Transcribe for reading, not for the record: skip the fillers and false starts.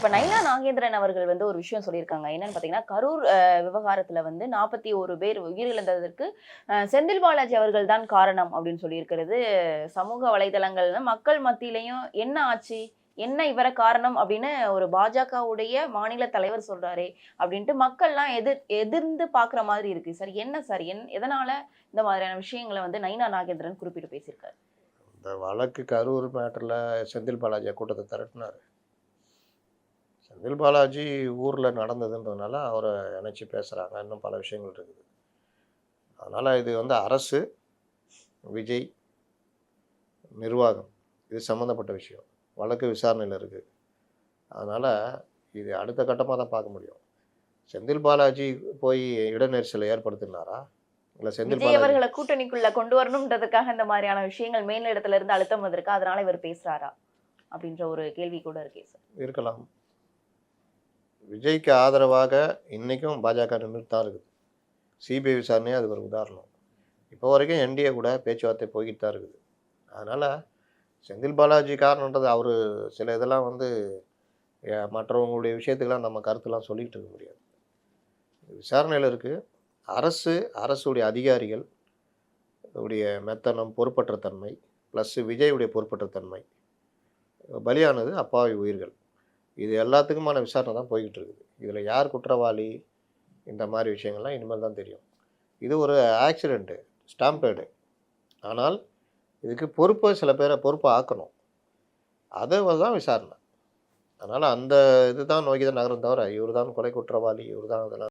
இப்ப நைனா நாகேந்திரன் அவர்கள் வந்து ஒரு விஷயம் சொல்லியிருக்காங்க. என்னன்னு பார்த்தீங்கன்னா, கரூர் விவகாரத்துல வந்து 41 பேர் உயிரிழந்ததற்கு செந்தில் பாலாஜி அவர்கள் தான் காரணம் அப்படின்னு சொல்லியிருக்கிறது. சமூக வலைதளங்கள்ல மக்கள் மத்தியிலயும் என்ன ஆச்சு? என்ன இவர காரணம் அப்படின்னு ஒரு பாஜகவுடைய மாநில தலைவர் சொல்றாரே! அப்படின்ட்டு மக்கள்லாம் எதிர்ந்து பார்க்குற மாதிரி இருக்கு சார். என்ன சார்? எதனால இந்த மாதிரியான விஷயங்கள வந்து நைனா நாகேந்திரன் குறிப்பிட்டு பேசியிருக்காரு? இந்த வழக்கு கரூர் மேட்டர்ல செந்தில் பாலாஜியா கூட்டத்த திரட்டுனாரு. செந்தில் பாலாஜி ஊர்ல நடந்ததுன்றதுனால அவர இணைச்சு பேசுறாங்க. இன்னும் பல விஷயங்கள் இருக்குது. அதனால இது வந்து அரசு, விஜய், நிர்வாகம் இது சம்மந்தப்பட்ட விஷயம். வழக்கு விசாரணையில இருக்கு. அதனால இது அடுத்த கட்டமா தான் பார்க்க முடியும். செந்தில் பாலாஜி போய் இடைநெரிசலை ஏற்படுத்தினாரா? இல்ல செந்தில் விஜய் பாலாஜி அவர்கள கூட்டணிக்குள்ள கொண்டு வரணும்ன்றதுக்காக இந்த மாதிரியான விஷயங்கள் மேலிடத்துல இருந்து அழுத்தம் வந்திருக்கா? அதனால இவர் பேசுறாரா? அப்படின்ற ஒரு கேள்வி கூட இருக்கே சார். இருக்கலாம். விஜய்க்கு ஆதரவாக இன்னைக்கும் பாஜக நின்னுட்டு தான் இருக்குது. சிபிஐ விசாரணையே அதுக்கு ஒரு உதாரணம். இப்போ வரைக்கும் என்டிஏ கூட பேச்சுவார்த்தை போய்கிட்டு தான் இருக்குது. அதனால செந்தில் பாலாஜி காரணன்றது அவரு சில இதெல்லாம் வந்து மற்றவங்களுடைய விஷயத்துக்கெல்லாம் நம்ம கருத்துலாம் சொல்லிட்டு இருக்க முடியாது. விசாரணையில இருக்கு. அரசு, அரசுடைய அதிகாரிகள் உடைய மெத்தனம், பொறுப்பற்ற தன்மை, ப்ளஸ் விஜயுடைய பொறுப்பற்ற தன்மை. பலியானது அப்பாவி உயிர்கள். இது எல்லாத்துக்குமான விசாரணை தான் போய்கிட்டு இருக்குது. இதில யார் குற்றவாளி? இந்த மாரி விஷயங்கள்லாம் இனிமேல் தான் தெரியும். இது ஒரு ஆக்சிடென்ட்டு, ஸ்டாம்பேடு. ஆனால் இதுக்கு பொறுப்ப சில பேர பொறுப்பா ஆக்கணும். அத தான் விசாரணை. அதனால அந்த இதுதான் நோக்கி தான் நகரும் தவிர, இவரு தான் கொலை குற்றவாளி, இவரு தான் அதெல்லாம்